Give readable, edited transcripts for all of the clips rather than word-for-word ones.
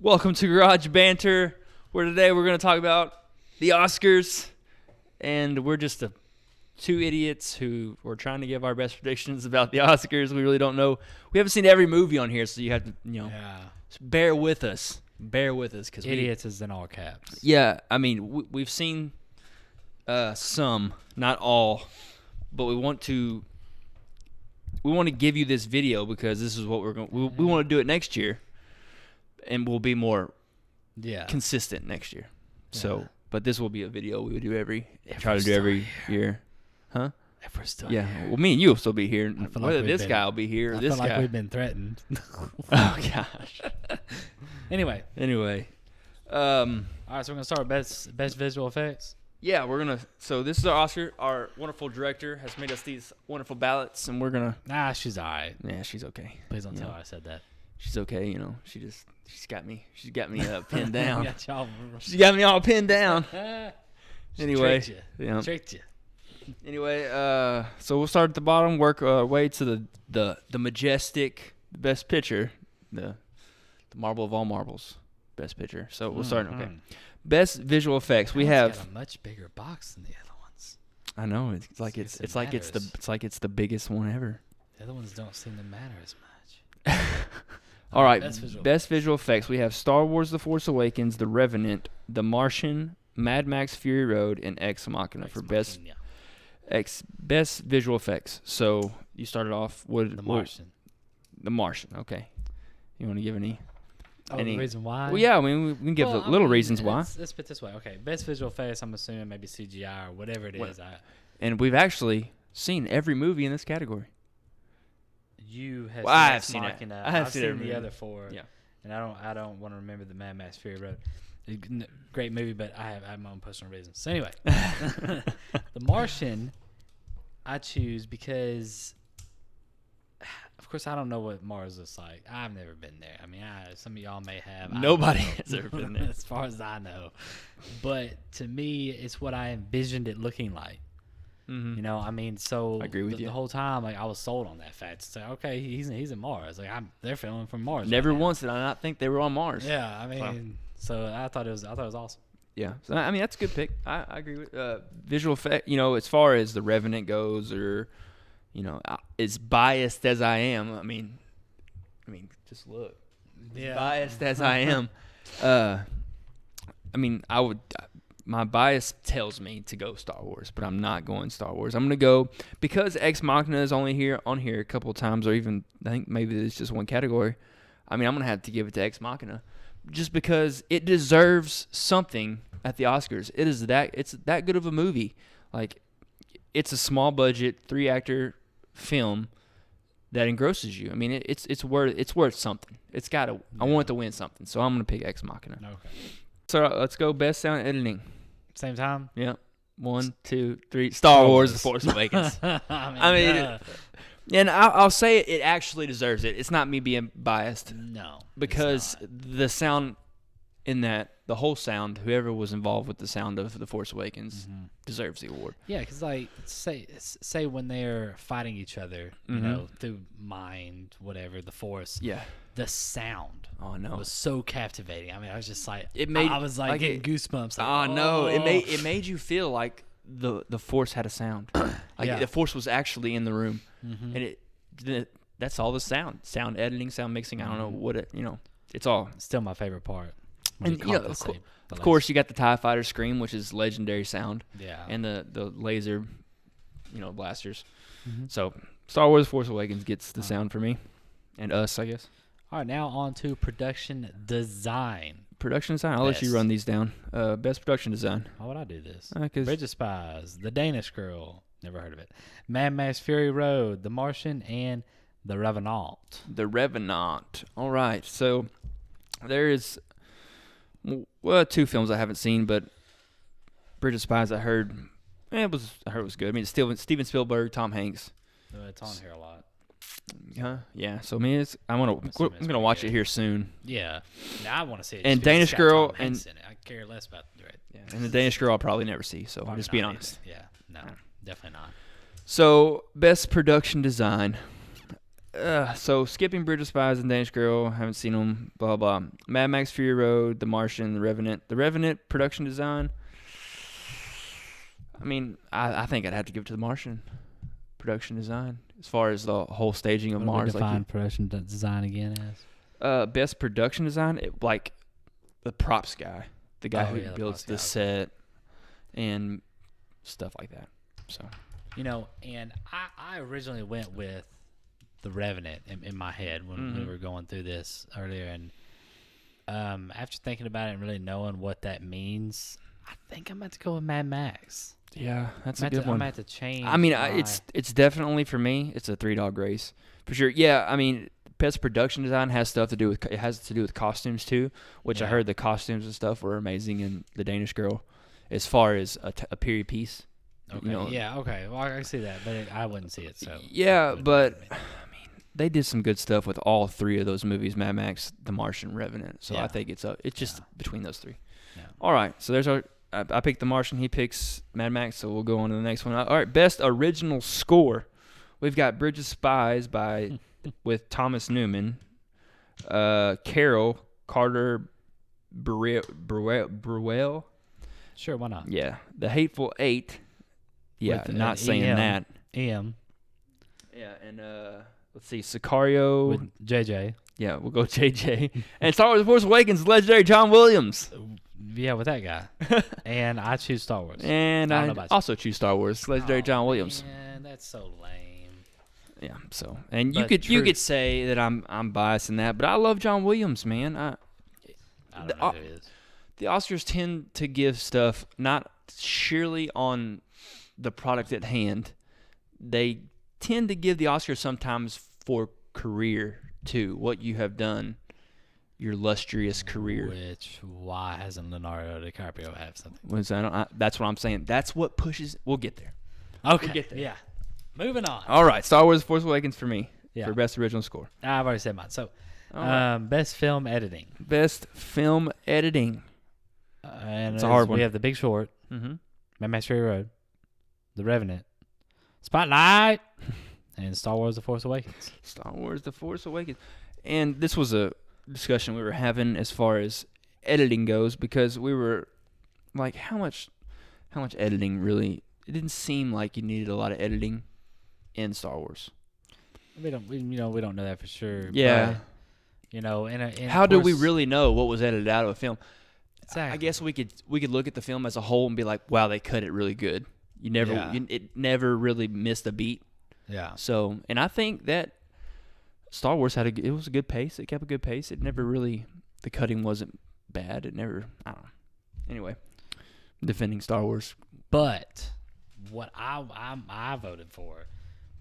Welcome to Garage Banter, where today we're going to talk about the Oscars, and we're just two idiots who were trying to give our best predictions about the Oscars. We really don't know. We haven't seen every movie on here, so you have to, bear with us. Bear with us. Cause idiots is in all caps. Yeah, I mean, we've seen some, not all, but we want to give you this video because this is what we're going. We want to do it next year. And we'll be more consistent next year. So, but this will be a video we would do every year. Huh? If we're still here. Well, me and you will still be here. Whether this guy will be here or this guy. I feel like we've been threatened. Oh, gosh. Anyway. All right, so we're going to start with best visual effects. Yeah, we're going to. So this is our Oscar. Our wonderful director has made us these wonderful ballots, and we're going to. She's all right. Yeah, she's okay. Please don't tell her I said that. She's okay, She's got me pinned down. She's got me all pinned down. Anyway, tricked you. Anyway, so we'll start at the bottom, work our way to the majestic best picture, the marble of all marbles, best picture. So we'll start. Okay, best visual effects. We have got a much bigger box than the other ones. I know it's like it's the biggest one ever. The other ones don't seem to matter as much. All right, best visual effects. We have Star Wars: The Force Awakens, The Revenant, The Martian, Mad Max: Fury Road, and Ex Machina for best visual effects. So you started off with The Martian. The Martian. Okay. You want to give any reason why? Well, yeah. I mean, we can give reasons why. Let's put it this way. Okay, best visual effects. I'm assuming maybe CGI or whatever it is. And we've actually seen every movie in this category. You have I've seen it. I've seen the other four. Yeah. And I don't want to remember the Mad Max Fury Road. Great movie, but I have my own personal reasons. So anyway, The Martian, I choose because, of course, I don't know what Mars looks like. I've never been there. I mean, some of y'all may have. Nobody has ever been there, as far as I know. But to me, it's what I envisioned it looking like. Mm-hmm. You know, I mean, so I agree with you. The whole time, like, I was sold on that fact. So, okay, he's in Mars. Like, they're filming from Mars. Never once did I not think they were on Mars. Yeah, I mean, so I thought it was awesome. Yeah, so I mean that's a good pick. I agree with visual effect. As far as The Revenant goes, or as biased as I am, I mean, just look. Yeah. As biased as I am, I mean, I would. My bias tells me to go Star Wars, but I'm not going Star Wars. I'm going to go because Ex Machina is only on here a couple of times, or even I think maybe it's just one category. I mean, I'm going to have to give it to Ex Machina just because it deserves something at the Oscars. It's that good of a movie. Like, it's a small budget 3-actor film that engrosses you. I mean, it's worth something. It's got to. I want it to win something, so I'm going to pick Ex Machina. Okay. So let's go best sound editing. Same time? Yeah. 1, 2, 3. Star Wars: The Force Awakens. I mean, and I'll say it actually deserves it. It's not me being biased. No. Because the sound in that, the whole sound, whoever was involved with the sound of The Force Awakens deserves the award. Yeah, because like say when they're fighting each other, through mind, whatever, the Force. Yeah. The sound was so captivating. I mean, I was just like, I was getting goosebumps. Like, no, it made you feel like the Force had a sound. The Force was actually in the room, and that's all the sound editing, sound mixing. I don't know what it's all. Still my favorite part. And of course, you got the TIE Fighter scream, which is legendary sound. Yeah. And the laser, blasters. Mm-hmm. So Star Wars: Force Awakens gets the sound for me, and us, I guess. All right, now on to production design. Production design? I'll let you run these down. Best production design. Why would I do this? Bridge of Spies, The Danish Girl, never heard of it. Mad Max Fury Road, The Martian, and The Revenant. The Revenant. All right, so there is 2 films I haven't seen, but Bridge of Spies I heard it was good. I mean, it's Steven Spielberg, Tom Hanks. It's on here a lot. Yeah. So I mean, I'm gonna watch it here soon. Yeah. Now I want to see it. And Danish Girl and I care less about and the Danish Girl I'll probably never see. So I'm just being honest. Yeah. No, definitely not. So best production design. So skipping Bridge of Spies and Danish Girl, haven't seen them. Blah blah. Mad Max Fury Road, The Martian, The Revenant. The Revenant production design. I mean, I think I'd have to give it to The Martian production design as far as the whole staging of What do we Mars. define production design again as? Best production design, like the props guy, the guy who the builds props the guy. set and stuff like that. So And I originally went with The Revenant in my head when we were going through this earlier, and after thinking about it and really knowing what that means, I think I'm about to go with Mad Max. yeah, that's a good one. I'm about to change. I mean, it's definitely for me. It's a 3-dog race for sure. Yeah, I mean, best production design has to do with costumes too, which I heard the costumes and stuff were amazing in The Danish Girl, as far as a period piece. Okay. Yeah. Okay. Well, I see that, but I wouldn't see it. So yeah, but I mean, they did some good stuff with all 3 of those movies: Mad Max, The Martian, Revenant. So I think it's just between those 3. Yeah. All right, so there's our. I picked The Martian. He picks Mad Max. So we'll go on to the next one. All right, best original score. We've got Bridge of Spies with Thomas Newman, Carol Carter Burwell. Sure, why not? Yeah, The Hateful Eight. Yeah, With not an saying EM. that. EM Yeah, and let's see, Sicario. with JJ. Yeah, we'll go JJ. And Star Wars: The Force Awakens, legendary John Williams. Yeah, with that guy. And I choose Star Wars. And I don't I know about you. also choose Star Wars, legendary John Williams. Man, that's so lame. Yeah, so and you But could say that I'm biased in that, but I love John Williams, man. I don't know who it is. The Oscars tend to give stuff not surely on the product at hand. They tend to give the Oscars sometimes for career too, what you have done, your illustrious career. Why hasn't Leonardo DiCaprio have something? That's what I'm saying. That's what pushes. We'll get there. Okay. We'll get there. Yeah. Moving on. All right, Star Wars: The Force Awakens for me Yeah. for best original score. I've already said mine. So, All right. best film editing. Best film editing. And It's a hard one. We have The Big Short, Mm-hmm. Mad Max Fury Road, The Revenant, Spotlight, and Star Wars: The Force Awakens. Star Wars: The Force Awakens. And this was a discussion we were having as far as editing goes, because we were like, how much editing really? It didn't seem like you needed a lot of editing in Star Wars. We don't know that for sure. Yeah. But, How do we really know what was edited out of a film? Exactly. I guess we could look at the film as a whole and be like, wow, they cut it really good. It never really missed a beat. Yeah. So, and I think that Star Wars it was a good pace. It kept a good pace. It never really, the cutting wasn't bad. It never, I don't know. Anyway, defending Star Wars. But what I voted for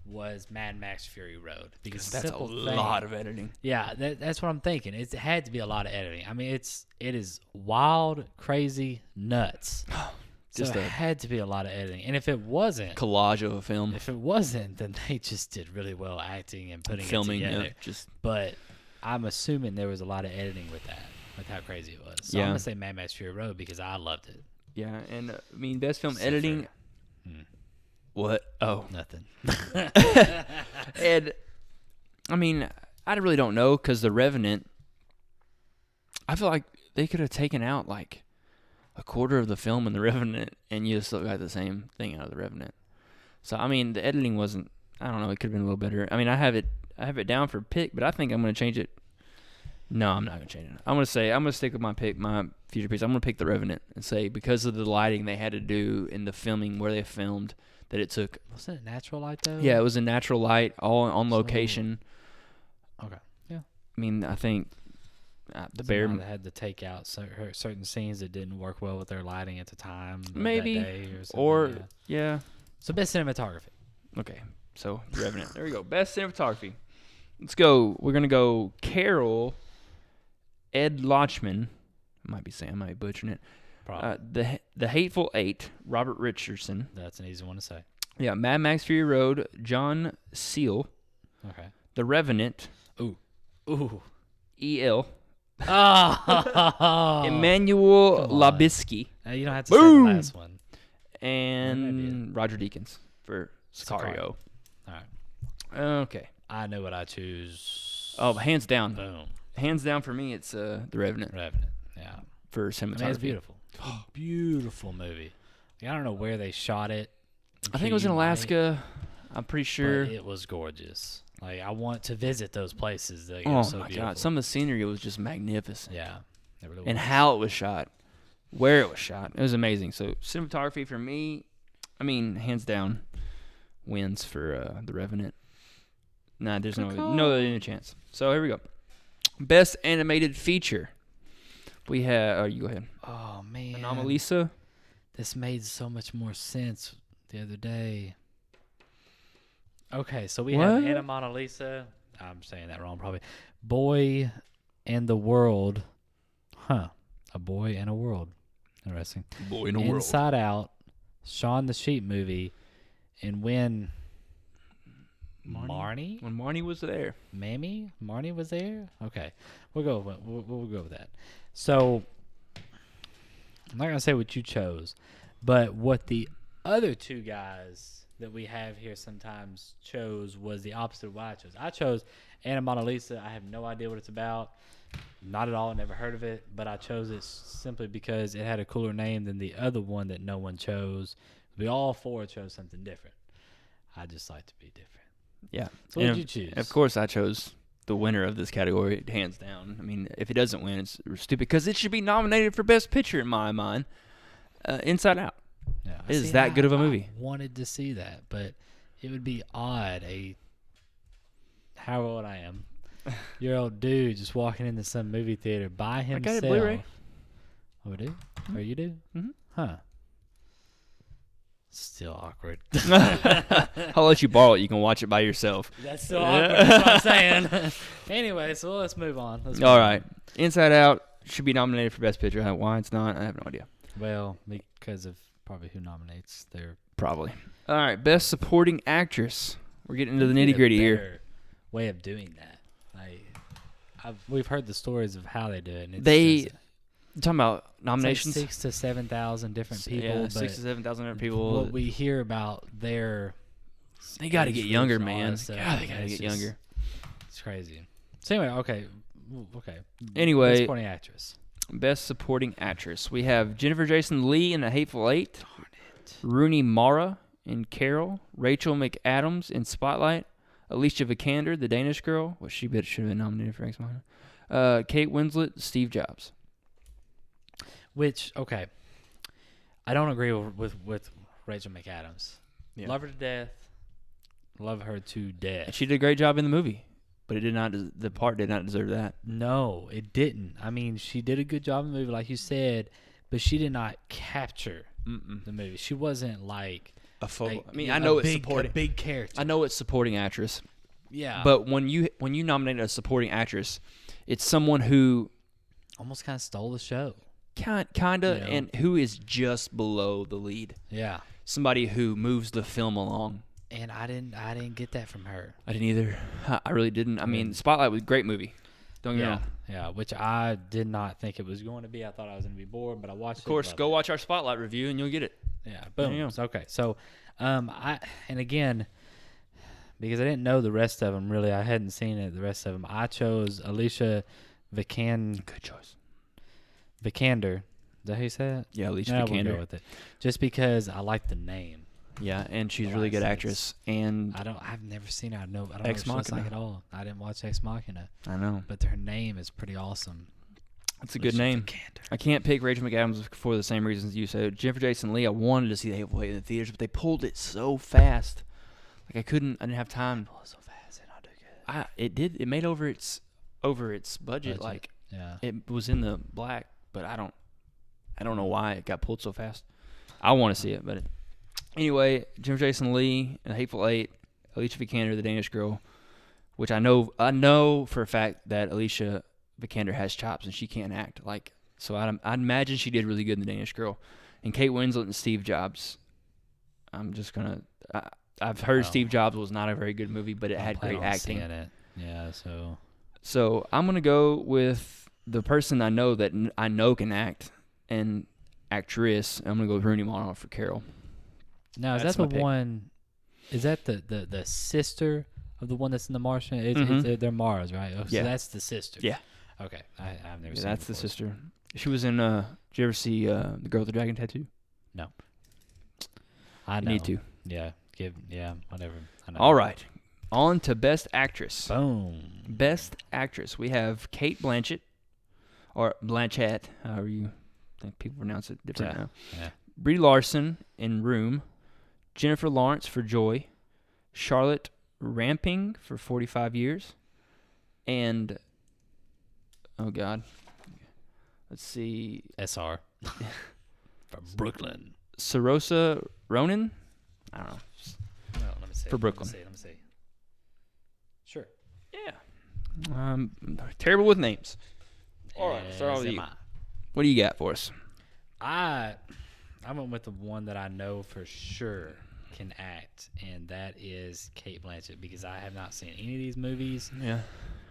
was Mad Max Fury Road, because That's a simple lot of editing. Yeah, that's what I'm thinking. It had to be a lot of editing. I mean, it is wild, crazy, nuts. So Just it a had to be a lot of editing. And if it wasn't, collage of a film. then they just did really well acting and putting Filming, it together. yeah, just But I'm assuming there was a lot of editing with that, with how crazy it was. So Yeah. I'm gonna say Mad Max Fury Road because I loved it. yeah, and I mean, best film So editing. fair. What? Oh, Nothing. and I mean, I really don't know, because The Revenant, I feel like they could have taken out like a quarter of the film in The Revenant, and you still got the same thing out of The Revenant. So I mean, the editing wasn't. I don't know. It could have been a little better. I mean, I have it down for pick, but I think I'm going to change it. No, I'm not going to change it. I'm going to stick with my pick, my future piece. I'm going to pick The Revenant and say, because of the lighting they had to do in the filming where they filmed, that it took. Wasn't it natural light though? Yeah, it was a natural light, all on location. Okay. Yeah. I mean, I think the They bear. had to take out certain scenes that didn't work well with their lighting at the time. Maybe. That day or something. Or yeah. yeah. So best cinematography. Okay, so Revenant. There we go. Best cinematography. Let's go. We're gonna go Carol, Ed Lochman. I might be butchering it. Probably. The Hateful Eight, Robert Richardson. That's an easy one to say. Yeah, Mad Max Fury Road, John Seal. Okay. The Revenant, Ooh. E.L. Oh. Emmanuel come on. Labisky, You don't have to Boom. say the last one. and Roger Deakins for Sicario. Sicario. All right. Okay. I know what I choose. Oh, hands down. Boom. Hands down for me, it's The Revenant. Revenant. Yeah. For cinematography. It's beautiful. Beautiful movie. Like, I don't know where they shot it. I think it was in Alaska. I'm pretty sure. But it was gorgeous. Like, I want to visit those places. Like, Oh so my beautiful. God, some of the scenery was just magnificent. Yeah, it really And was. how it was shot, where it was shot, it was amazing. So cinematography for me, I mean, hands down, wins for The Revenant. Nah, there's no chance. So here we go. Best animated feature. We have. Oh, you go ahead. Oh man, Anomalisa. This made so much more sense the other day. Okay, so we have Anna Mona Lisa. I'm saying that wrong, probably. Boy and the World. Huh. A Boy and a World. Interesting. Boy in a World. Inside Out, Shaun the Sheep movie, and when Marnie? When Marnie was there. Marnie was there? Okay. We'll go with that. So, I'm not going to say what you chose, but what the other two guys that we have here sometimes chose was the opposite of what I chose. I chose Anna Mona Lisa. I have no idea what it's about. Not at all. Never heard of it. But I chose it simply because it had a cooler name than the other one that no one chose. We all four chose something different. I just like to be different. Yeah. So what did you choose? Of course, I chose the winner of this category, hands down. I mean, if it doesn't win, it's stupid because it should be nominated for Best Picture in my mind. Inside Out. Yeah, It is that good of a movie. I wanted to see that, but it would be odd. How old I am, year old dude just walking into some movie theater by himself. I got it Blu-ray. Oh, we do? Mm-hmm. Or you do? Mm-hmm. Huh. Still awkward. I'll let you borrow it. You can watch it by yourself. That's still awkward. That's what I'm saying. Anyway, so let's move on. All right. Inside Out should be nominated for Best Picture. Why it's not, I have no idea. Well, because of probably who nominates their... Probably. All right. Best Supporting Actress. We're getting into the nitty-gritty here. Way of doing that. We've heard the stories of how they do it. And You're talking about nominations? Like 6,000 to 7,000 different people. Yeah, but 6,000 to 7,000 different people. What we hear about their... They got to get younger, man. God, they got to get younger. It's crazy. So anyway, okay. Anyway, Best Supporting Actress. Best Supporting Actress. We have Jennifer Jason Leigh in The Hateful Eight. Darn it. Rooney Mara in Carol. Rachel McAdams in Spotlight. Alicia Vikander, the Danish Girl. Well, she should have been nominated for Ex Machina. Kate Winslet, Steve Jobs. Which, okay. I don't agree with Rachel McAdams. Yeah. Love her to death. Love her to death. And she did a great job in the movie, but it did not. The part did not deserve that. No, it didn't. I mean, she did a good job in the movie, like you said, but she did not capture the movie. She wasn't like a focal. Like, I mean, I know it's supporting. A big character. I know it's supporting actress. Yeah. But when you nominate a supporting actress, it's someone who almost kind of stole the show. Kind of, and who is just below the lead. Yeah. Somebody who moves the film along. And I didn't get that from her. I didn't either. I really didn't. I mean, Spotlight was a great movie. Don't get me wrong. Yeah, which I did not think it was going to be. I thought I was going to be bored, but I watched it. Of course, go watch our Spotlight review and you'll get it. Yeah, boom. Okay, so, and again, because I didn't know the rest of them, really, I hadn't seen it, the rest of them, I chose Alicia Vikander. Good choice. Vikander. Is that how you say it? Yeah, Alicia We'll Vikander. go with it. Just because I like the name. Yeah, and she's a really good actress. And I've never seen her. I don't know Ex what she looks like Machina. at all. I didn't watch Ex Machina. I know. But her name is pretty awesome. It's a good name. Vikander. I can't pick Rachel McAdams for the same reasons you said. Jennifer Jason Leigh, I wanted to see The Hateful Eight in the theaters, but they pulled it so fast. Like I didn't have time. Pull it so fast and I'll do good. It did. It made over its budget. Like it was in the black, but I don't know why it got pulled so fast. I want to see it, but anyway, Jennifer Jason Leigh in The Hateful Eight, Alicia Vikander, the Danish Girl, which I know for a fact that Alicia Vikander has chops and she can't act. Like so, I'd imagine she did really good in The Danish Girl, and Kate Winslet and Steve Jobs. I'm just gonna. I've heard Steve Jobs was not a very good movie, but it had great acting. It. Yeah, So I'm gonna go with the person I know can act and actress. I'm gonna go with Rooney Mara for Carol. Now, is that the one? Is that the sister of the one that's in The Martian? They're Mars, right? Oh, so Yeah. that's the sister. Yeah. Okay, I've never Yeah, seen. that's the before. sister. She was in. Did you ever see the girl with the dragon tattoo? No. I You know. need to. Yeah. Whatever. I know. All right. On to Best Actress. Boom. Best Actress. We have Kate Blanchett, or Blanchett, however you think people pronounce it different now. Yeah. Brie Larson in Room. Jennifer Lawrence for Joy. Charlotte Rampling for 45 Years. And, oh God. Let's see. SR. From Brooklyn. Saoirse Ronan? I don't know. No, let me see. For Brooklyn. Let me see. Sure. Yeah. Terrible with names. All right, start off with you. What do you got for us? I went with the one that I know for sure can act, and that is Kate Blanchett, because I have not seen any of these movies. Yeah.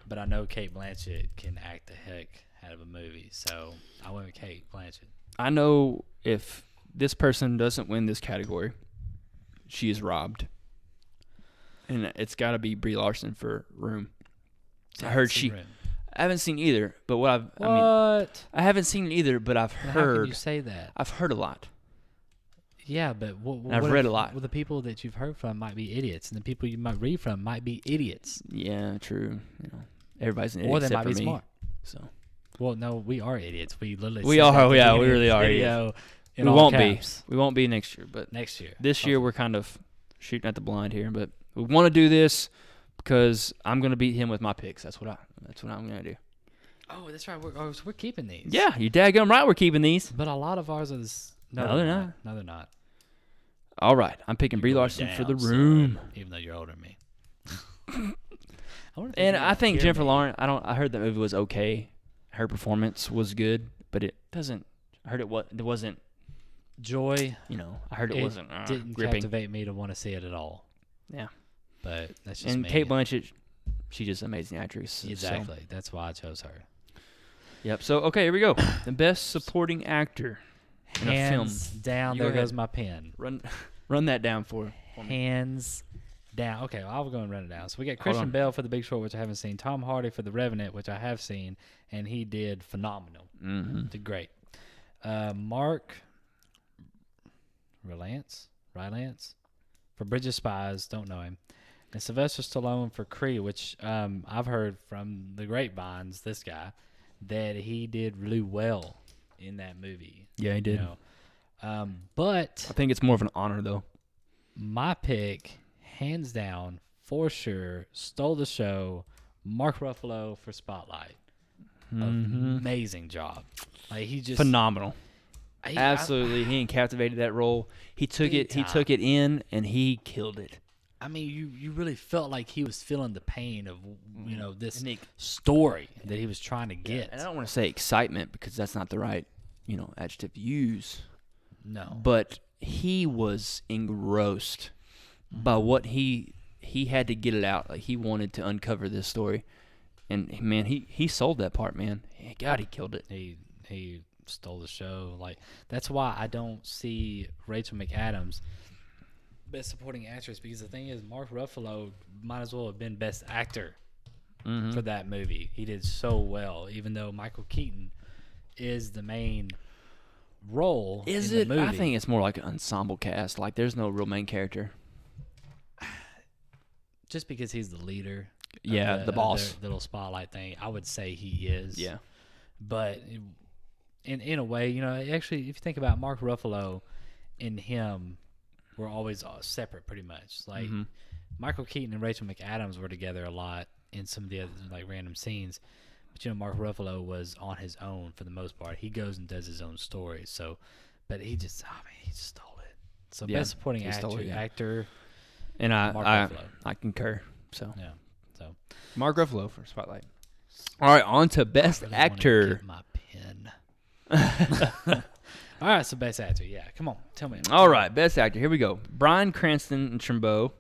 But I know Kate Blanchett can act the heck out of a movie, so I went with Kate Blanchett. I know if this person doesn't win this category, she is robbed. And it's got to be Brie Larson for Room. I heard she. Room. I haven't seen either, but I haven't seen either, but I've How heard. can you say that? I've heard a lot. Yeah, but I've read a lot. Well, the people that you've heard from might be idiots, and the people you might read from might be idiots. Yeah, true. Everybody's an idiot Or they except might be for me. smart. So well, no, we are idiots. We literally. we said are. that at the Yeah, we beginning really of are. this Idiots. video in We all won't caps. be. We won't be next year, but Next year. this year we're kind of shooting at the blind here. But we want to do this because I'm going to beat him with my picks. That's what I'm going to do. Oh, that's right. We're keeping these. Yeah, you daggum right. We're keeping these. But a lot of ours is No, they're not. No, they're not. All right, I'm picking You're Brie going Larson for the down, Room. son, even though you're older than me. I think Jennifer Lawrence. I heard that movie was okay. Her performance was good, but it doesn't. I heard it wasn't. Joy. I heard it wasn't didn't gripping. captivate me to want to see it at all. Yeah, but that's just and me. Kate Blanchett, she's just an amazing actress. Exactly. So. That's why I chose her. Yep. So okay, here we go. The best supporting actor in a film. Hands down. You There go ahead. goes my pen. Run that down for me. Hands down. Okay, well, I'll go and run it down. So we got Hold Christian on. Bale for The Big Short, which I haven't seen. Tom Hardy for The Revenant, which I have seen, and he did phenomenal. Mm-hmm. Did great. Mark Rylance for Bridge of Spies. Don't know him. And Sylvester Stallone for Creed, which I've heard from the grapevines, this guy, that he did really well in that movie. Yeah, he did. But I think it's more of an honor, though. my pick, hands down, for sure, stole the show. Mark Ruffalo for Spotlight. Mm-hmm. Amazing job. Like he just Phenomenal. Absolutely, he captivated that role. He took Big it. He time. took it in, and he killed it. I mean, you really felt like he was feeling the pain of this And he- story that he was trying to get. And I don't want to say excitement because that's not the right adjective to use. No, But he was engrossed by what he had to get it out. Like he wanted to uncover this story, and man, he sold that part. Man, God, he killed it. he stole the show. Like that's why I don't see Rachel McAdams best supporting actress, because the thing is, Mark Ruffalo might as well have been best actor for that movie. He did so well, even though Michael Keaton is the main role. Is in it? The movie. I think it's more like an ensemble cast. Like there's no real main character. Just because he's the leader. Yeah, of the boss. the little spotlight thing, I would say he is. Yeah. But in a way, actually, if you think about Mark Ruffalo and him, were always separate pretty much. Like Michael Keaton and Rachel McAdams were together a lot in some of the other like random scenes. But Mark Ruffalo was on his own for the most part. He goes and does his own story. So, but he just stole it. So Yeah, best supporting he stole it, yeah. actor. And Mark I Ruffalo. concur. So Yeah. So Mark Ruffalo for Spotlight. All right, on to Best I really wanna Actor. get my pen. All right, so best actor. Yeah, come on, tell me. All right, Best Actor. Here we go. Bryan Cranston in Trumbo,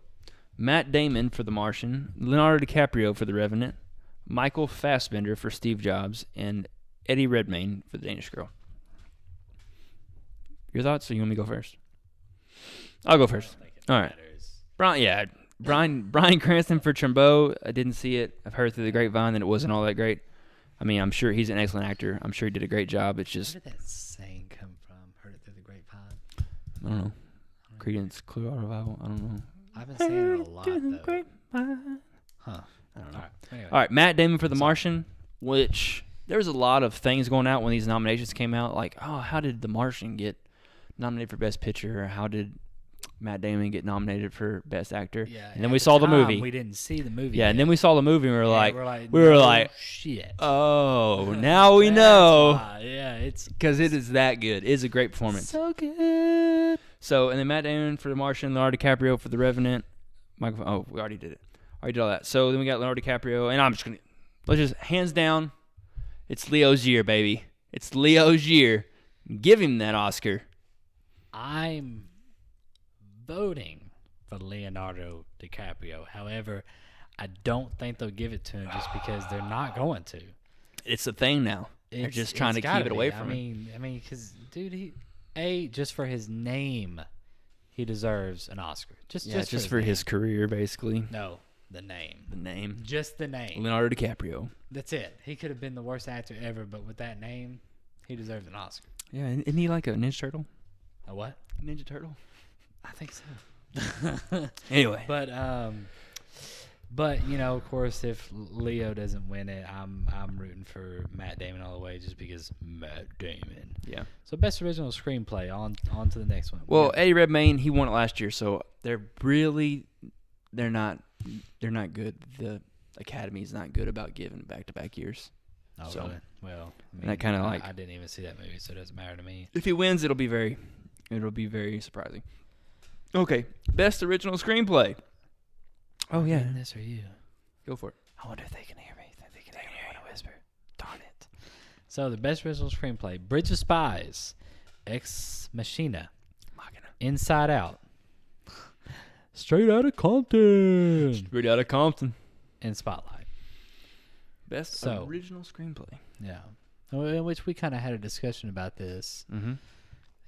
Matt Damon for The Martian, Leonardo DiCaprio for The Revenant, Michael Fassbender for Steve Jobs, and Eddie Redmayne for The Danish Girl. Your thoughts, or you want me to go first? I'll go first. All right. Brian, yeah, Bryan Cranston for Trumbo. I didn't see it. I've heard through the grapevine that it wasn't all that great. I mean, I'm sure he's an excellent actor. I'm sure he did a great job. It's just Where did that saying come from? Heard it through the grapevine. I don't know. Creedence Clearwater Revival. I don't know. I've been saying it a lot though. Grapevine. Huh. I don't know. All right. Anyway. All right, Matt Damon for The Martian, which there was a lot of things going out when these nominations came out. Like, oh, how did The Martian get nominated for Best Picture? Or how did Matt Damon get nominated for Best Actor? Yeah. And then we saw the movie. We didn't see the movie. Yeah, yet. and then we saw the movie and we were no like, shit. oh, now we That's know. why. Yeah, it's Because it is that good. It is a great performance. so good. So, and then Matt Damon for The Martian, Leonardo DiCaprio for The Revenant. Oh, we already did it. Already did all that. So then we got Leonardo DiCaprio, and I'm just going to, let's just, hands down, it's Leo's year, baby. It's Leo's year. Give him that Oscar. I'm voting for Leonardo DiCaprio. However, I don't think they'll give it to him just because they're not going to. It's a thing now. They're just trying to keep it away from him. I mean, because, dude, just for his name, he deserves an Oscar. Just for his career, basically. No, the name. The name. Just the name. Leonardo DiCaprio. That's it. He could have been the worst actor ever, but with that name, he deserves an Oscar. Yeah, isn't he like a Ninja Turtle? A what? Ninja Turtle? I think so. Anyway. But you know, of course, if Leo doesn't win it, I'm rooting for Matt Damon all the way, just because Matt Damon. Yeah. So best original screenplay. On to the next one. Well, Eddie Redmayne, he won it last year, so they're not good. The Academy's not good about giving back-to-back years. Oh, so, really? Well, I mean, that kind of like I didn't even see that movie, so it doesn't matter to me. If he wins, it'll be very surprising. Okay, best original screenplay. Oh yeah, This or you? Go for it. I wonder if they can hear me. They can hear me when I whisper. Darn it. So the best original screenplay: Bridge of Spies, Ex Machina, Inside Out, Straight Outta Compton, Straight Outta Compton, and Spotlight. Best original screenplay. Yeah. In which we kind of had a discussion about this. Mm-hmm.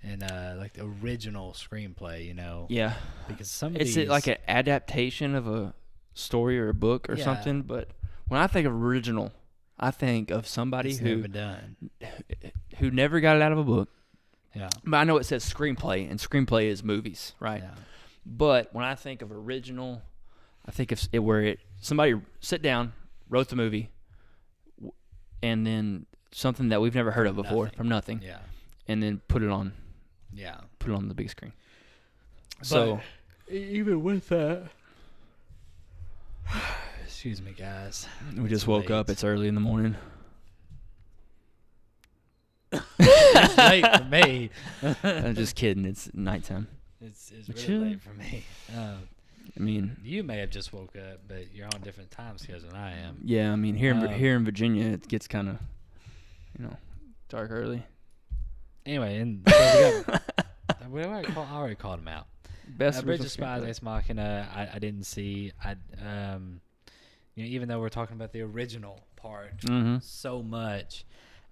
And like the original screenplay, you know. Yeah. Because some of Is it like an adaptation of a story or a book or something? But when I think of original, I think of somebody who never got it out of a book. Yeah. But I know it says screenplay, and screenplay is movies, right? Yeah. But when I think of original, I think of it where somebody sit down, wrote the movie, and then something that we've never heard of before from nothing. Yeah. And then put it on. Yeah. Put it on the big screen. So even with that, excuse me, guys. We just woke up. It's early in the morning. It's late for me. I'm just kidding. It's nighttime. It's really late for me. I mean, you may have just woke up, but you're on different time schedules than I am. Yeah, I mean here in Virginia, it gets kind of, dark early. Anyway, and so we got. I already called him out. Best Bridge of Spies, Ex Machina. I didn't see. Even though we're talking about the original part so much,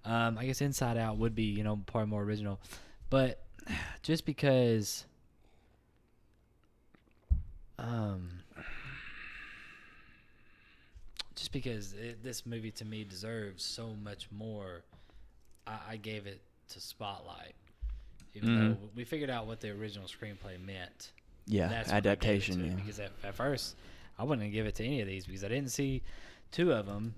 I guess Inside Out would be probably more original, but just because. Just because this movie to me deserves so much more, I gave it to Spotlight. Even though we figured out what the original screenplay meant. Yeah, that's adaptation. Yeah. Because at first, I wouldn't give it to any of these because I didn't see two of them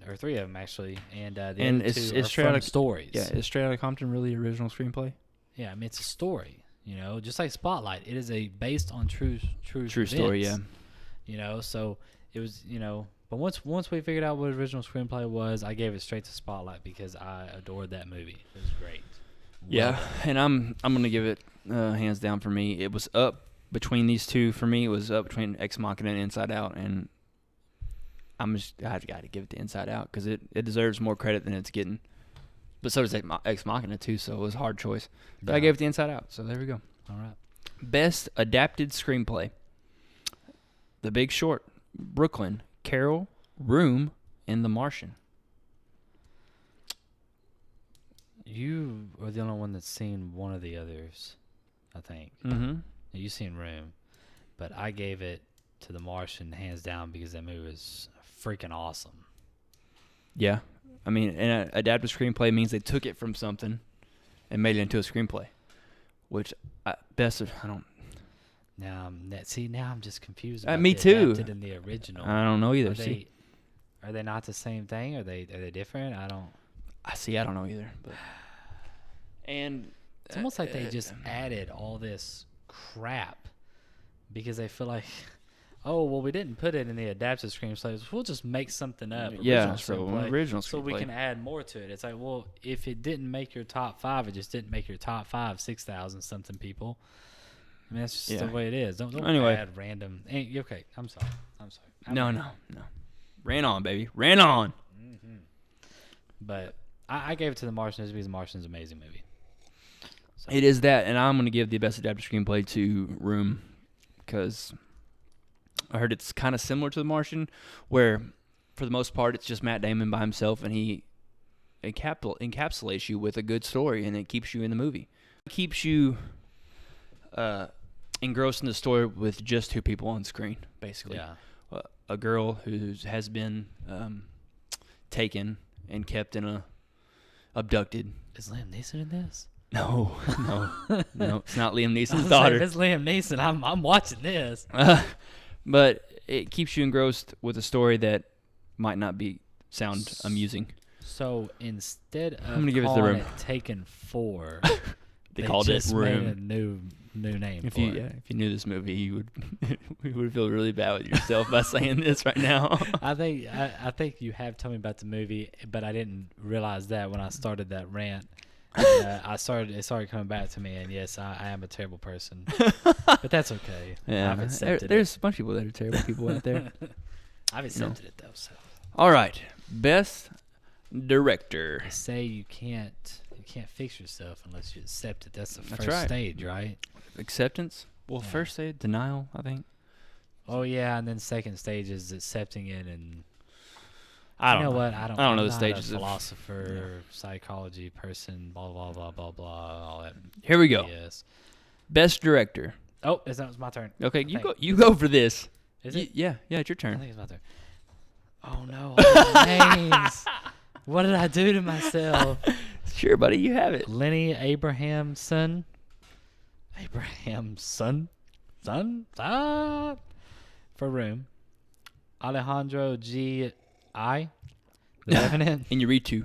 or three of them actually, and the other two are from stories. Yeah, is Straight Outta Compton really original screenplay? Yeah, I mean it's a story. Just like Spotlight, it is based on true story. Yeah. So it was. But once we figured out what original screenplay was, I gave it straight to Spotlight because I adored that movie. It was great. Yeah, and I'm gonna give it hands down for me. It was up between these two for me. It was up between Ex Machina and Inside Out, and I've got to give it to Inside Out because it deserves more credit than it's getting. But so does Ex Machina too, so it was a hard choice. But I gave it to Inside Out, so there we go. All right. Best adapted screenplay: The Big Short, Brooklyn, Carol, Room, and The Martian. You are the only one that's seen one of the others, I think. Mm-hmm. You've seen Room, but I gave it to The Martian hands down because that movie is freaking awesome. Yeah. I mean, an adaptive screenplay means they took it from something and made it into a screenplay, which I don't. Now I'm just confused. About Me the too. Adapted in the original. I don't know either. Are they not the same thing? Are they different? I don't. I don't know either. But. And it's almost like they just added all this crap because they feel like, oh well, we didn't put it in the adapted screenplays. We'll just make something up. Original screenplay. So we can add more to it. It's like, well, if it didn't make your top 5, it just didn't make your top 5. 6,000 something people. I mean, that's just the way it is. Don't add random. Okay, I'm sorry. No. Ran on, baby. Ran on. Mm-hmm. But I gave it to The Martian because The Martian is an amazing movie. So. It is that, and I'm going to give the best adapted screenplay to Room because I heard it's kind of similar to The Martian, where for the most part it's just Matt Damon by himself, and he encapsulates you with a good story, and it keeps you in the movie. It keeps you engrossed in the story with just 2 people on screen, basically. Yeah. A girl who has been taken and kept abducted. Is Liam Neeson in this? No, it's not Liam Neeson's daughter. If it's Liam Neeson, I'm watching this. But it keeps you engrossed with a story that might not sound amusing. So instead of I'm gonna give calling it it Taken 4, they called it Room. Made a new name. If you knew this movie, you would feel really bad with yourself by saying this right now. I think you have told me about the movie, but I didn't realize that when I started that rant. It started coming back to me, and yes, I am a terrible person, but that's okay. Yeah, I've accepted there's a bunch of people that are terrible people out there. I've accepted it though. So. All right, best director. They say you can't fix yourself unless you accept it. That's the first stage, right? Acceptance. Well, first stage denial, I think. Oh yeah, and then second stage is accepting it and. I don't know what? I don't know the stages. A philosopher, psychology person, blah blah blah blah blah, all that. Here we go. Yes. Best director. Oh, that was my turn. Okay, you go for this. Is it? Yeah, it's your turn. I think it's my turn. Oh no, all the names. What did I do to myself? Sure, buddy, you have it. Lenny Abrahamson. Son. For Room. Alejandro G. The Revenant. And you read 2.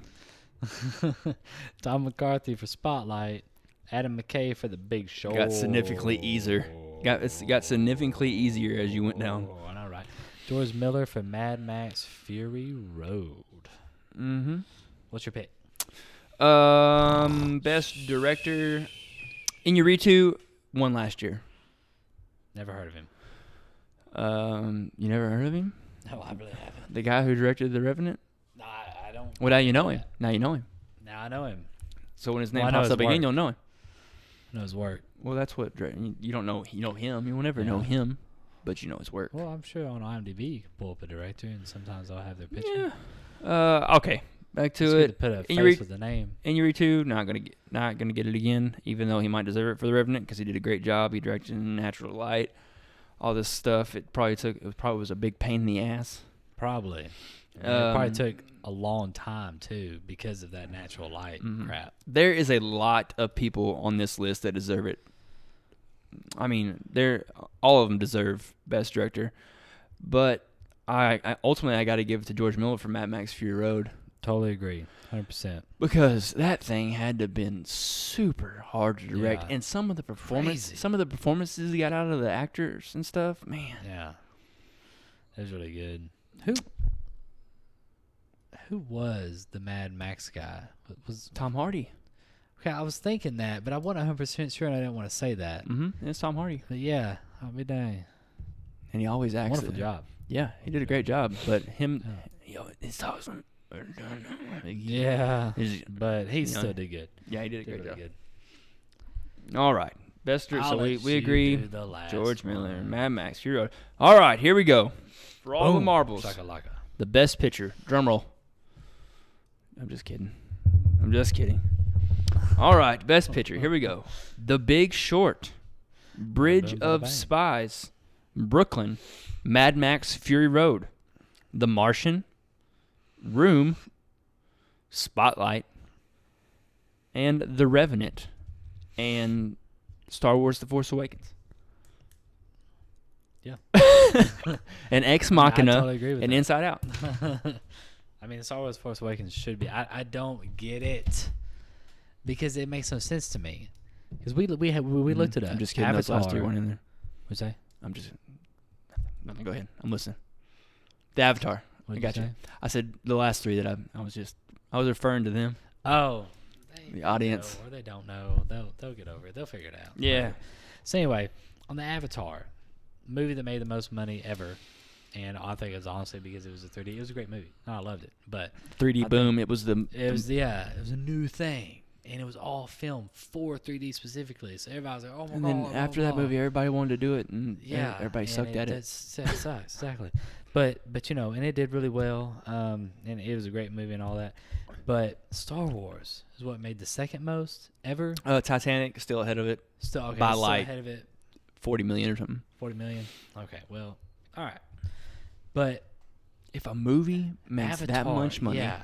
Tom McCarthy for Spotlight. Adam McKay for The Big Show. Got significantly easier. Got significantly easier as you went down. I know, right? George Miller for Mad Max Fury Road. Mm-hmm. What's your pick? Best director. Iñárritu won last year. Never heard of him. You never heard of him? No, I really haven't. The guy who directed The Revenant? No, I don't. Well, now you know him. Now you know him. Now I know him. So when his name pops up again, you'll know him. I know his work. Well, that's what you don't know. You know him. You will never know him, but you know his work. Well, I'm sure on IMDb you can pull up a director, and sometimes I'll have their picture. Yeah. Okay. Back to it. To put a face with the name. Iñárritu, not gonna get it again, even though he might deserve it for The Revenant because he did a great job. He directed Natural Light, all this stuff. It probably was a big pain in the ass. Probably. It probably took a long time too because of that Natural Light crap. There is a lot of people on this list that deserve it. I mean, all of them deserve Best Director, but I ultimately got to give it to George Miller for Mad Max Fury Road. Totally agree, 100%. Because that thing had to have been super hard to direct, and some of the performances he got out of the actors and stuff, man. Yeah, that was really good. Who was the Mad Max guy? Was Tom Hardy. Okay, I was thinking that, but I wasn't 100% sure, and I didn't want to say that. Mm-hmm. It's Tom Hardy. But yeah, I'll be dang. And he always acts. Wonderful job. Yeah, he did a great job. But his talks on. Yeah, but he still did good. Yeah, he did a great job. Good. All right, Best Director. So we agree. George Miller, one. Mad Max Fury Road. All right, here we go. For all the marbles, Shaka-laka. The Best Picture. Drum roll. I'm just kidding. All right, Best Picture. Here we go. The Big Short, Bridge of Spies, Brooklyn, Mad Max Fury Road, The Martian, Room, Spotlight, and The Revenant, and Star Wars The Force Awakens. Yeah. And Ex I Machina, totally agree with and that. Inside Out. I mean, Star Wars Force Awakens should be. I don't get it because it makes no sense to me. Because we looked it up. I'm just kidding. Those last three weren't in there. What'd you say? I'm just... Nothing. Go ahead. I'm listening. The Avatar. What'd I got you. say? I said the last three that I was referring to them. Oh, The audience. know, or they don't know. They'll get over it. They'll figure it out. Yeah. Right. So anyway, on the Avatar, movie that made the most money ever, and I think it was honestly because it was a 3D. It was a great movie. I loved it, but 3D I boom. think It was the... it was a new thing, and it was all filmed for 3D specifically. So everybody was like, "Oh my And god!" then after that movie, everybody wanted to do it, and yeah, everybody and sucked at it. It sucks exactly. But and it did really well. And it was a great movie and all that. But Star Wars is what made the second most ever. Titanic still ahead of it. Still okay, by still like ahead of it. 40 million or something. 40 million. Okay, well, all right. But If a movie makes that Avatar, much money, yeah,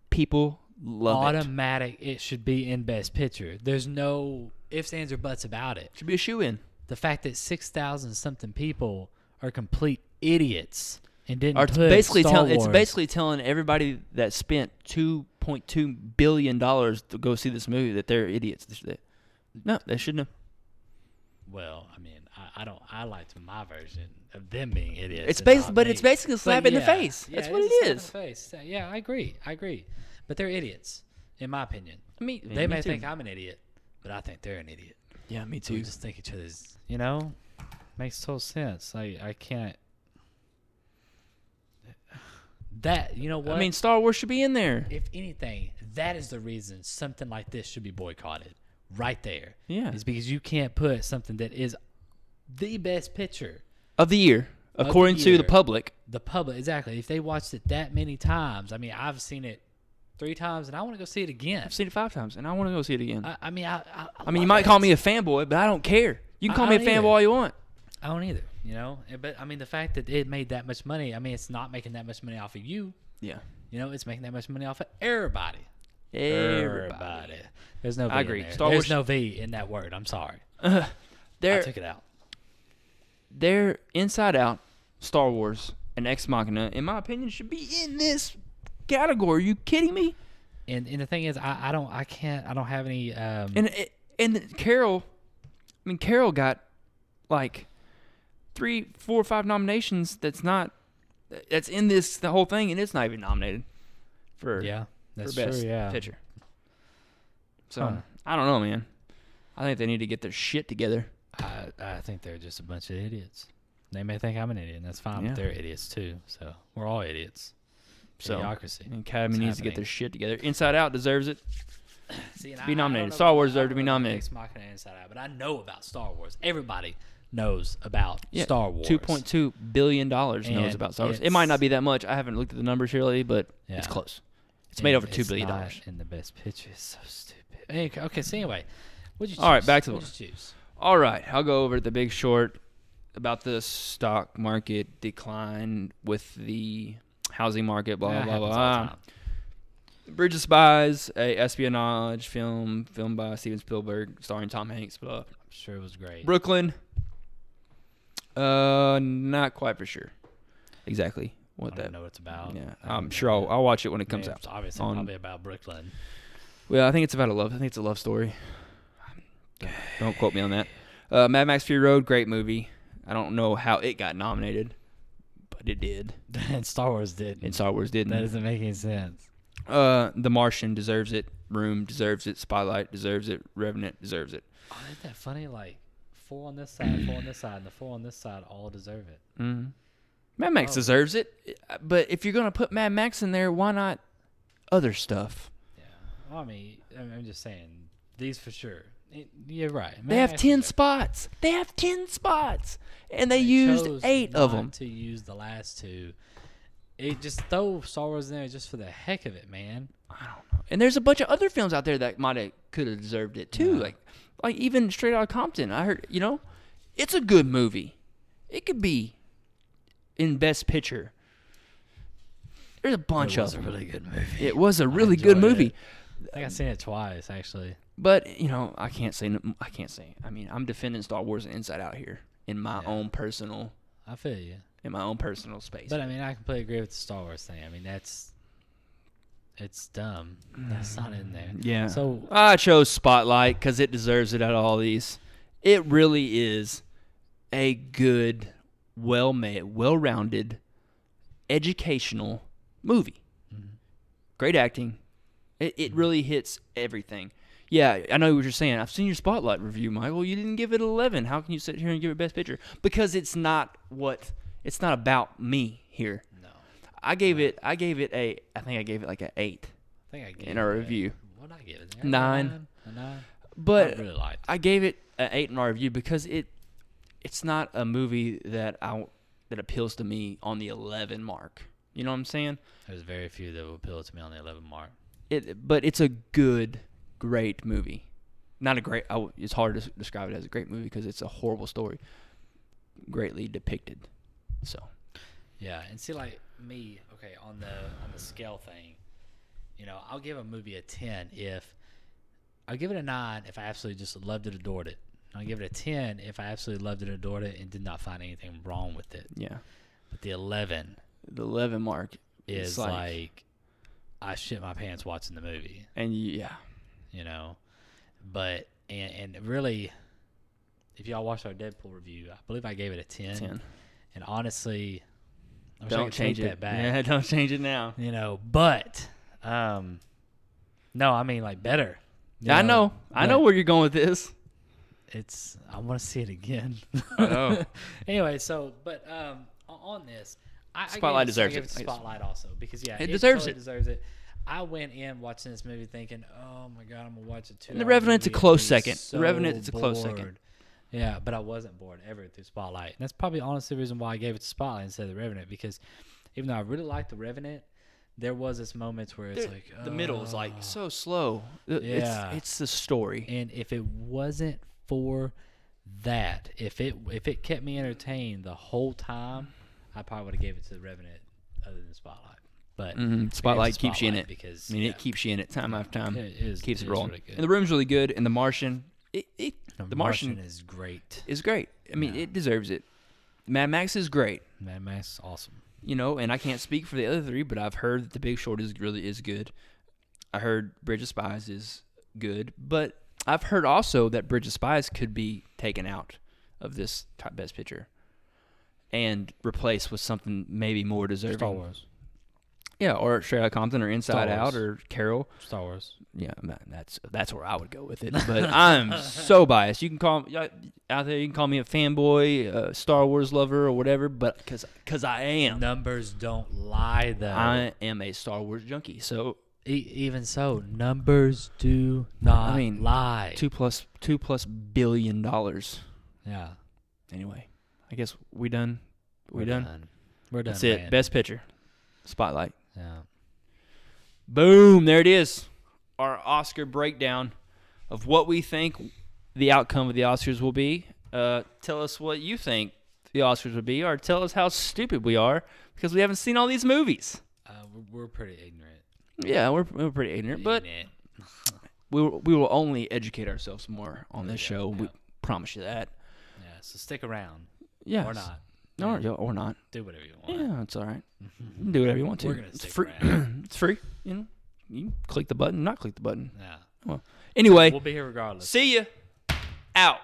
people love it. automatic, it should be in Best Picture. There's no ifs, ands, or buts about it. Should be a shoe-in. The fact that 6,000 something people are complete idiots and didn't Or put basically Star Wars. It's basically telling everybody that spent $2.2 billion to go see this movie that they're idiots. No, they shouldn't have. Well, I mean, I don't. I liked my version of them being idiots. It's and basically, not but me. it's basically a slap But in the yeah, face. yeah, That's what is it a slap in is. the face. Yeah, I agree. But they're idiots, in my opinion. I mean, They me may too. think I'm an idiot, but I think they're an idiot. Yeah, me So we too. just think each other's, makes total sense. I can't. That, you know what? I mean, Star Wars should be in there. If anything, that is the reason something like this should be boycotted. Right there. Yeah. Is because you can't put something that is the best picture. Of the year, Of according the to year. the public. The public, exactly. If they watched it that many times, I mean, I've seen it 3 times, and I want to go see it again. I've seen it 5 times, and I want to go see it again. I mean, I you love might it. call me a fanboy, but I don't care. You can I call me a don't fanboy either. all you want. I don't either, But I mean, the fact that it made that much money, I mean, it's not making that much money off of you. Yeah. It's making that much money off of everybody. Everybody. There's no V I agree. in there. Star There's Wars- no V in that word. I'm sorry. I They're took it out. Inside Out, Star Wars, and Ex Machina, in my opinion, should be in this category. Are you kidding me? And the thing is, I don't have any. And Carol, Carol got like 3, 4, 5 nominations. That's in the whole thing, and it's not even nominated for that's for best true. Yeah. picture. So Huh. I don't know, man. I think they need to get their shit together. I think they're just a bunch of idiots. They may think I'm an idiot, and that's fine, Yeah. but they're idiots too. So we're all idiots. So Idiocracy. the Academy It's needs to get happening. their shit together. Inside Out deserves it. See, and be I nominated. don't know Star Wars about- I deserved to don't be know about nominated. Ex Machina and Inside Out, but I know about Star Wars. Everybody knows about Star Wars. $2.2 billion knows And about Star Wars. It might not it's- be that much. I haven't looked at the numbers here lately, but Yeah. it's close. It's made over $2 billion. Not in the best picture. It's so stupid. Okay, so anyway, what'd you choose? All right, back to the What'd you choose? All right, I'll go over The Big Short about the stock market decline with the housing market, blah, That blah, blah, happens all the blah. time. Bridge of Spies, a espionage film filmed by Steven Spielberg, starring Tom Hanks, blah. I'm sure it was great. Brooklyn, not quite for sure exactly what I that. don't know what it's about. Yeah, I I'm don't sure know. I'll watch it when it I mean, comes out. It's obviously on- probably about Brooklyn. Well, I think it's about I think it's a love story. Don't quote me on that. Mad Max Fury Road, great movie. I don't know how it got nominated, but it did. And Star Wars did. And Star Wars didn't. That doesn't make any sense. The Martian deserves it. Room deserves it. Spotlight deserves it. Revenant deserves it. Oh, isn't that funny? Like 4 on this side, 4 on this side, and the 4 on this side all deserve it. Mm-hmm. Mad Max Oh. deserves it. But if you're gonna put Mad Max in there, why not other stuff? Yeah. Well, I mean, I'm just saying these for sure. You're right. They have 10 spots. They have 10 spots, and they used chose 8 of not them. to use the last 2. It just throw Star Wars in there just for the heck of it, man. I don't know. And there's a bunch of other films out there that could have deserved it too. Yeah. Like even Straight Outta Compton. I heard, it's a good movie. It could be in Best Picture. There's a bunch It of was a them. really good movie. It was a really good enjoyed movie. it. I think I've seen it twice, actually. But, you know, I can't say. I mean, I'm defending Star Wars Inside Out here in my own personal. I feel you. In my own personal space. But I mean, I completely agree with the Star Wars thing. I mean, it's dumb. That's not in there. Yeah. So I chose Spotlight because it deserves it out of all these. It really is a good, well-made, well-rounded, educational movie. Great acting. It really hits everything. Yeah, I know what you're saying. I've seen your Spotlight review, Michael. You didn't give it 11. How can you sit here and give it Best Picture? Because it's not about me here. no, I gave it like an 8 I think I gave in our review. What did I give it? 9. A 9. But I really liked it. I gave it an 8 in our review because it's not a movie that appeals to me on the 11 mark. You know what I'm saying? There's very few that will appeal to me on the 11 mark. But it's a good, great movie. Not a great. It's hard to describe it as a great movie because it's a horrible story, greatly depicted. So. Yeah, and see, like me, okay, on the scale thing, you know, I'll give a movie a 10 if I'll give it a 9 if I absolutely just loved it, adored it. I'll give it a 10 if I absolutely loved it, adored it, and did not find anything wrong with it. Yeah. But the 11 mark is like I shit my pants watching the movie. And yeah. You know, but and really, if y'all watched our Deadpool review, I believe I gave it a 10. And honestly, I wish I Don't could change take it. that back. Yeah, don't change it now. You know, but no, I mean like better. I know where you're going with this. I want to see it again. I know. Anyway, so but on this, Spotlight I deserves gave it it. to Spotlight also because It deserves totally it. deserves it. I went in watching this movie thinking, oh my god, I'm gonna watch it too. And The Revenant's a close second. The Revenant's a close second. Yeah, but I wasn't bored ever through Spotlight. And that's probably honestly the reason why I gave it to Spotlight instead of The Revenant, because even though I really liked The Revenant, there was this moments where it's like the middle is like so slow. Yeah. It's the story. And if it wasn't for that, if it kept me entertained the whole time, I probably would have gave it to The Revenant other than Spotlight. But Spotlight keeps you in it. Because it keeps you in it time after time. Keeps it rolling. Really good. And The Room's really good. And The Martian, The Martian is great. Is great. I mean, it deserves it. Mad Max is great. Mad Max is awesome. You know, and I can't speak for the other three, but I've heard that The Big Short is good. I heard Bridge of Spies is good, but I've heard also that Bridge of Spies could be taken out of this top Best Picture and replaced with something maybe more deserving. Star Wars. Yeah, or Straight Outta Compton, or Inside Star Wars. Out, or Carol. Star Wars. Yeah, that's where I would go with it. But I'm so biased. You can call out there. You can call me a fanboy, a Star Wars lover, or whatever. But because I am. Numbers don't lie, though. I am a Star Wars junkie. So even so, numbers do not lie. $2+ billion. Yeah. Anyway, I guess we done. We're done. That's it. Man. Best Picture. Spotlight. Yeah. Boom. There it is. Our Oscar breakdown of what we think the outcome of the Oscars will be. Tell us what you think the Oscars would be, or tell us how stupid we are because we haven't seen all these movies. We're pretty ignorant. Yeah, we're pretty ignorant, but we will only educate ourselves more on this show. Yeah. We promise you that. Yeah, so stick around. Yeah. Or not. No, or not. Do whatever you want. Yeah, it's all right. You can do whatever you want to. We're gonna It's stick free. around. It's free. You know, you can click the button, not click the button. Yeah. Well, anyway, We'll be here regardless. see ya. Out.